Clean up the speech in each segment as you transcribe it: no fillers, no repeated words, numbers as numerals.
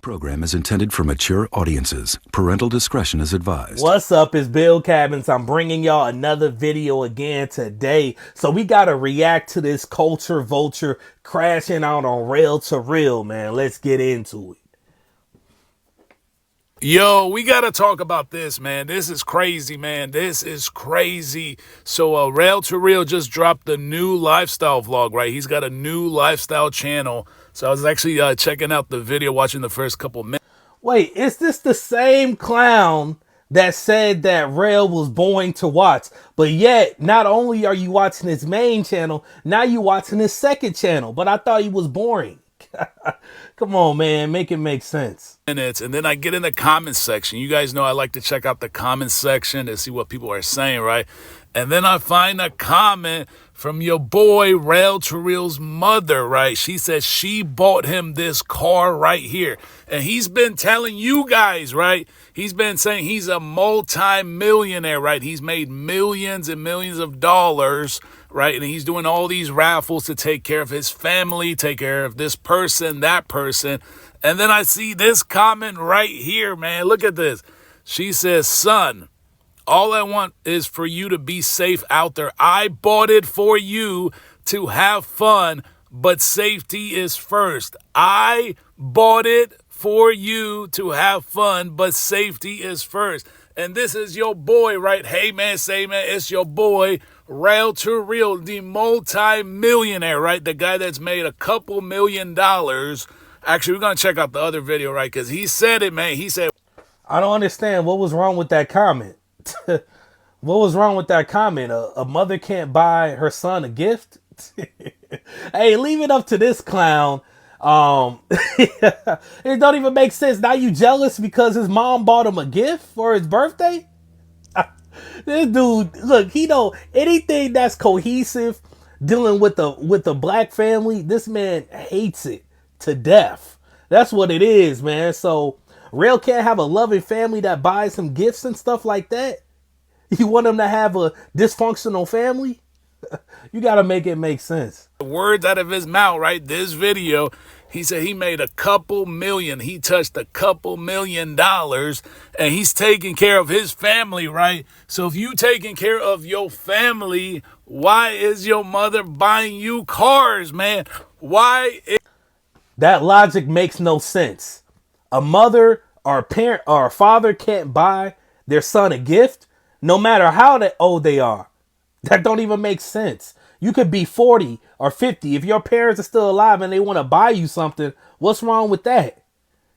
program is intended for mature audiences. Parental discretion is advised. What's up? It's Build Cabins. I'm bringing y'all another video again today. So we got to react to this culture vulture crashing out on Rell to Rell, man. Let's get into it. Yo, we got to talk about this, man. This is crazy, man. This is crazy. So Rell to Rell just dropped a new lifestyle vlog, right? He's got a new lifestyle channel. So I was actually checking out the video, watching the first couple minutes. Wait, is this the same clown that said that Rell was boring to watch? But yet, not only are you watching his main channel, now you watching his second channel. But I thought he was boring. Come on, man. Make it make sense. And then I get in the comments section. You guys know I like to check out the comments section to see what people are saying, right? And then I find a comment from your boy Rell to Rell's mother, right? She says she bought him this car right here. And he's been telling you guys, right? He's been saying he's a multi-millionaire, right? He's made millions and millions of dollars, right? And he's doing all these raffles to take care of his family, take care of this person, that person. And then I see this comment right here, man. Look at this. She says, son, all I want is for you to be safe out there. I bought it for you to have fun, but safety is first. I bought it for you to have fun, but safety is first. And this is your boy, right? Hey, man, say, man, it's your boy, Rell to Rell, the multi-millionaire, right? The guy that's made a couple $1 million. Actually, we're going to check out the other video, right? Because he said it, man. He said, I don't understand. What was wrong with that comment? What was wrong with that comment? A mother can't buy her son a gift? Hey, leave it up to this clown. It don't even make sense. Now you jealous because his mom bought him a gift for his birthday? This dude, look, he don't anything that's cohesive dealing with the black family. This man hates it to death. That's what it is, man. So Rell can't have a loving family that buys him gifts and stuff like that. You want him to have a dysfunctional family? You got to make it make sense. Words out of his mouth, right? This video, he said he made a couple million. He touched a couple $1 million, and he's taking care of his family, right? So if you taking care of your family, why is your mother buying you cars, man? Why? That logic makes no sense. A mother or a parent or a father can't buy their son a gift, no matter how old they are. That don't even make sense. You could be 40 or 50. If your parents are still alive and they want to buy you something, what's wrong with that?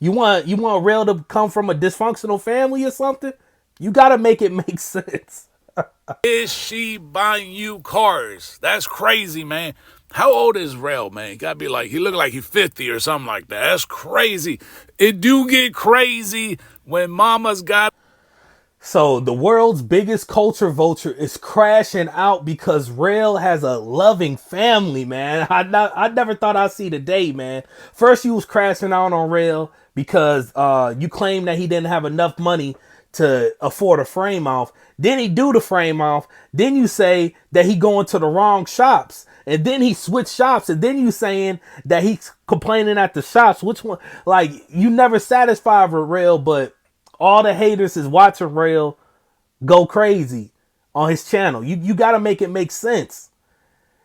You want Rell to come from a dysfunctional family or something? You got to make it make sense. Is she buying you cars? That's crazy, man. How old is Rell, man? Gotta be like, he look like he's 50 or something like that. That's crazy. It do get crazy when mama's got... So the world's biggest culture vulture is crashing out because Rell has a loving family, man. I never thought I'd see the day, man. First you was crashing out on Rell because you claim that he didn't have enough money to afford a frame off. Then he do the frame off. Then you say that he going to the wrong shops. And then he switched shops. And then you saying that he's complaining at the shops. Which one? Like, you never satisfied with Rell, but all the haters is watching Rell go crazy on his channel. You got to make it make sense.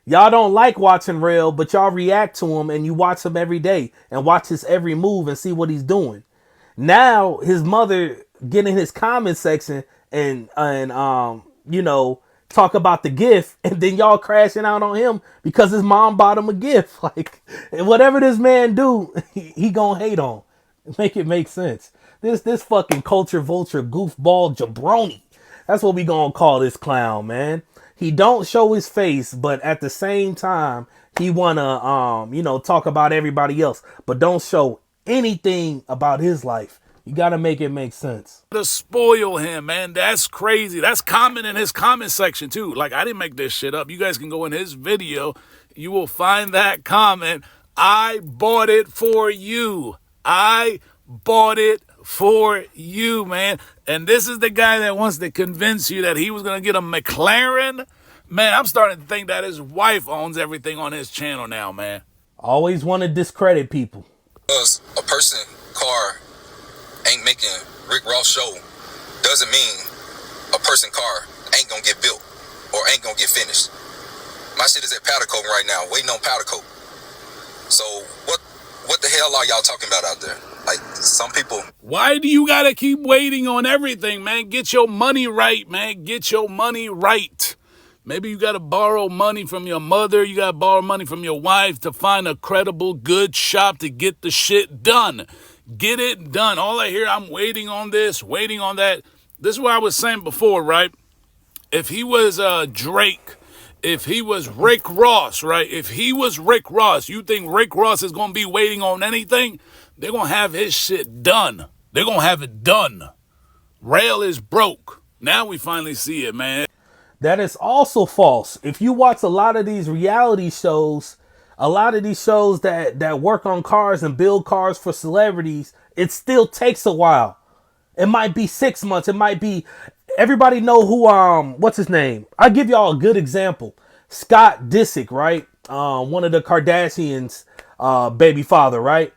Y'all don't like watching Rell, but y'all react to him and you watch him every day and watch his every move and see what he's doing. Now his mother get in his comment section and you know, talk about the gift, and then y'all crashing out on him because his mom bought him a gift. Like, whatever this man do, he gonna hate on. Make it make sense. This fucking culture vulture goofball jabroni. That's what we gonna call this clown, man. He don't show his face, but at the same time, he wanna you know, talk about everybody else, but don't show anything about his life. You got to make it make sense. To spoil him, man. That's crazy. That's common in his comment section, too. Like, I didn't make this shit up. You guys can go in his video. You will find that comment. I bought it for you. I bought it for you, man. And this is the guy that wants to convince you that he was going to get a McLaren. Man, I'm starting to think that his wife owns everything on his channel now, man. Always want to discredit people. A person car ain't making Rick Ross show doesn't mean a person car ain't gonna get built or ain't gonna get finished. My shit is at powder coating right now, waiting on powder coat. So what the hell are y'all talking about out there? Like, some people... Why do you gotta keep waiting on everything, man? Get your money right, man. Get your money right. Maybe you gotta borrow money from your mother. You gotta borrow money from your wife to find a credible, good shop to get the shit done. Get it done. All I hear, I'm waiting on this, waiting on that. This is what I was saying before, right? If he was Drake, if he was Rick Ross, right? If he was Rick Ross, you think Rick Ross is going to be waiting on anything? They're going to have his shit done. They're going to have it done. Rell is broke. Now we finally see it, man. That is also false. If you watch a lot of these reality shows, a lot of these shows that work on cars and build cars for celebrities, it still takes a while. It might be 6 months. It might be... Everybody know who, what's his name? I'll give y'all a good example. Scott Disick, right? One of the Kardashians' baby father, right?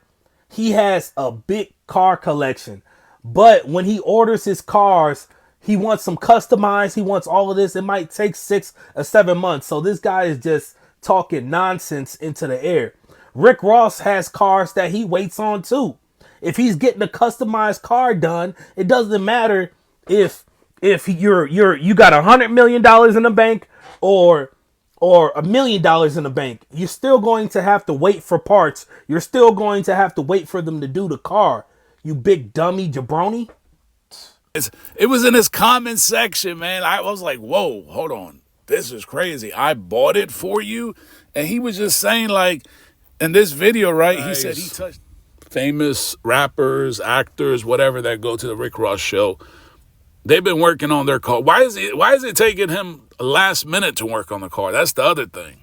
He has a big car collection. But when he orders his cars, he wants them customized. He wants all of this. It might take 6 or 7 months. So this guy is just talking nonsense into the air. Rick Ross has cars that he waits on too. If he's getting a customized car done, it doesn't matter if you got $100 million in the bank or $1 million in the bank. You're still going to have to wait for parts. You're still going to have to wait for them to do the car. You big dummy jabroni. It was in his comment section, man. I was like, whoa, hold on. This is crazy. I bought it for you. And he was just saying, like, in this video, right? Nice. He said he touched famous rappers, actors, whatever that go to the Rick Ross show. They've been working on their car. Why is it taking him last minute to work on the car? That's the other thing.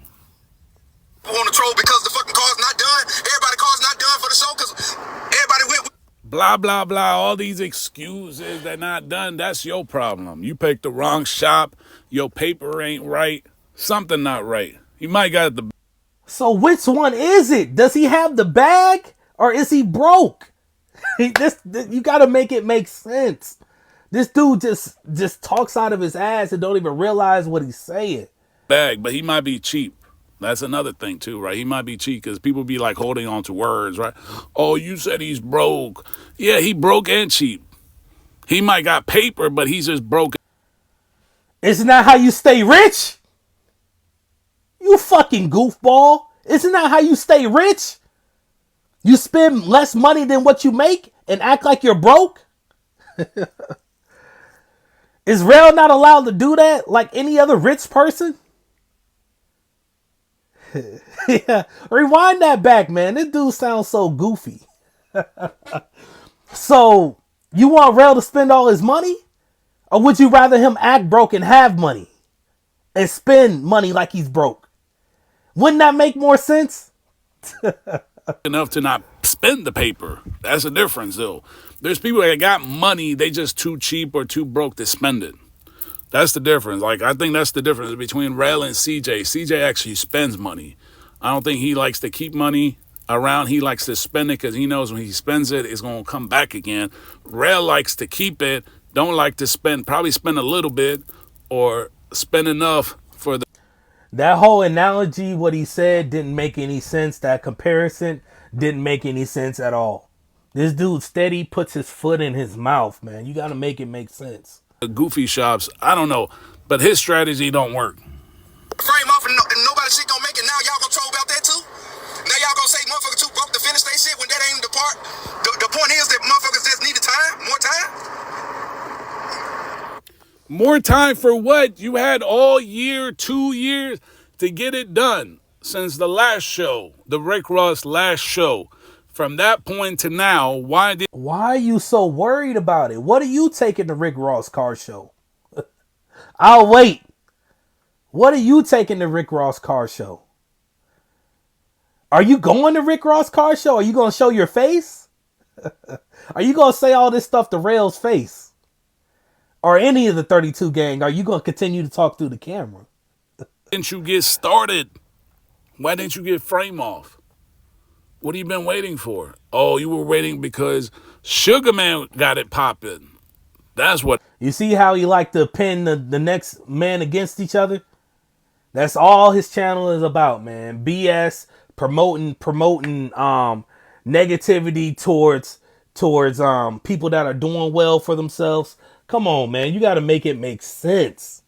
I want to troll because the fucking car's not done. Everybody's car's not done for the show because everybody went... Blah, blah, blah. All these excuses that not done, that's your problem. You picked the wrong shop. Your paper ain't right. Something not right. You might got the... So which one is it? Does he have the bag or is he broke? You got to make it make sense. This dude just talks out of his ass and don't even realize what he's saying. Bag, but he might be cheap. That's another thing too, right? He might be cheap because people be like holding on to words, right? Oh, you said he's broke. Yeah, he broke and cheap. He might got paper, but he's just broke. Isn't that how you stay rich? You fucking goofball. Isn't that how you stay rich? You spend less money than what you make and act like you're broke? Is Rell not allowed to do that like any other rich person? Yeah, rewind that back, man. This dude sounds so goofy. So, you want Rell to spend all his money? Or would you rather him act broke and have money? And spend money like he's broke? Wouldn't that make more sense? Enough to not spend the paper. That's the difference, though. There's people that got money, they just too cheap or too broke to spend it. That's the difference. Like, I think that's the difference between Rell and CJ. CJ actually spends money. I don't think he likes to keep money around. He likes to spend it because he knows when he spends it, it's going to come back again. Rell likes to keep it, don't like to spend, probably spend a little bit or spend enough for the... That whole analogy, what he said, didn't make any sense. That comparison didn't make any sense at all. This dude steady puts his foot in his mouth, man. You got to make it make sense. Goofy shops, I don't know, but his strategy don't work. Frame off and nobody shit gonna make it. Now y'all gonna troll about that too? Now y'all gonna say motherfuckers too broke to finish their shit when that ain't the part? The point is that motherfuckers just needed time, more time. More time for what? You had all year, 2 years to get it done since the last show, the Rick Ross last show. From that point to now, why are you so worried about it? What are you taking the Rick Ross car show? I'll wait. What are you taking the Rick Ross car show? Are you going to Rick Ross car show? Are you going to show your face? Are you going to say all this stuff to Rell's face? Or any of the 32 gang? Are you going to continue to talk through the camera? Didn't you get started? Why didn't you get frame off? What have you been waiting for? Oh, you were waiting because Sugar Man got it popping. That's what. You see how he like to pin the next man against each other? That's all his channel is about, man. BS, promoting negativity towards people that are doing well for themselves. Come on, man. You got to make it make sense.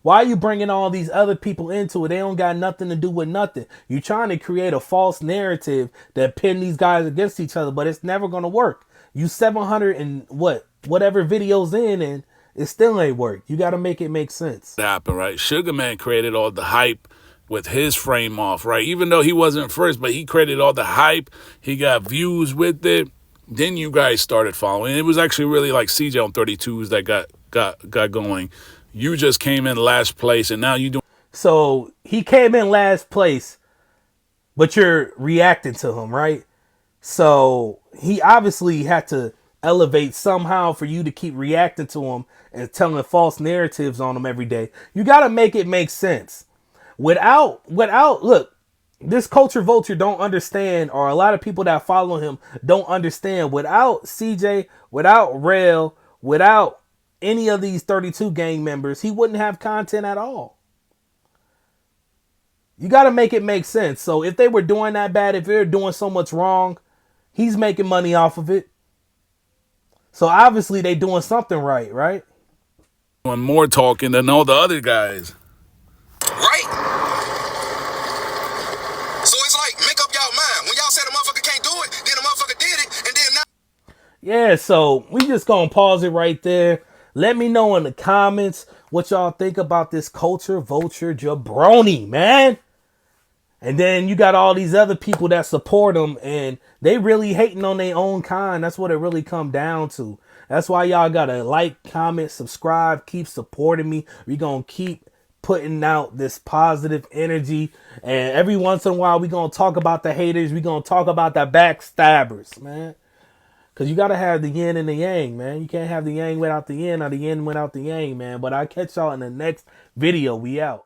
Why are you bringing all these other people into it? They don't got nothing to do with nothing. You're trying to create a false narrative that pin these guys against each other, but it's never going to work. You 700 and whatever videos in, and it still ain't work. You got to make it make sense. Happen, right? Sugar Man created all the hype with his frame off, right? Even though he wasn't first, but he created all the hype. He got views with it. Then you guys started following. It was actually really like CJ on 32s that got going. You just came in last place, and now you doing. So he came in last place, but you're reacting to him, right? So he obviously had to elevate somehow for you to keep reacting to him and telling false narratives on him every day. You got to make it make sense. Without, look, this culture vulture don't understand, or a lot of people that follow him don't understand. Without CJ, without Rell, without any of these 32 gang members, he wouldn't have content at all. You got to make it make sense. So if they were doing that bad, if they're doing so much wrong, he's making money off of it. So obviously they doing something right? Doing more talking than all the other guys. Right? So it's like, make up y'all mind. When y'all said a motherfucker can't do it, then a motherfucker did it, and then now. Yeah, so we just gonna pause it right there. Let me know in the comments what y'all think about this culture vulture jabroni, man. And then you got all these other people that support them, and they really hating on their own kind. That's what it really come down to. That's why y'all gotta like, comment, subscribe, keep supporting me. We gonna keep putting out this positive energy, and every once in a while we gonna talk about the haters. We gonna talk about the backstabbers, man. Because you got to have the yin and the yang, man. You can't have the yang without the yin, or the yin without the yang, man. But I'll catch y'all in the next video. We out.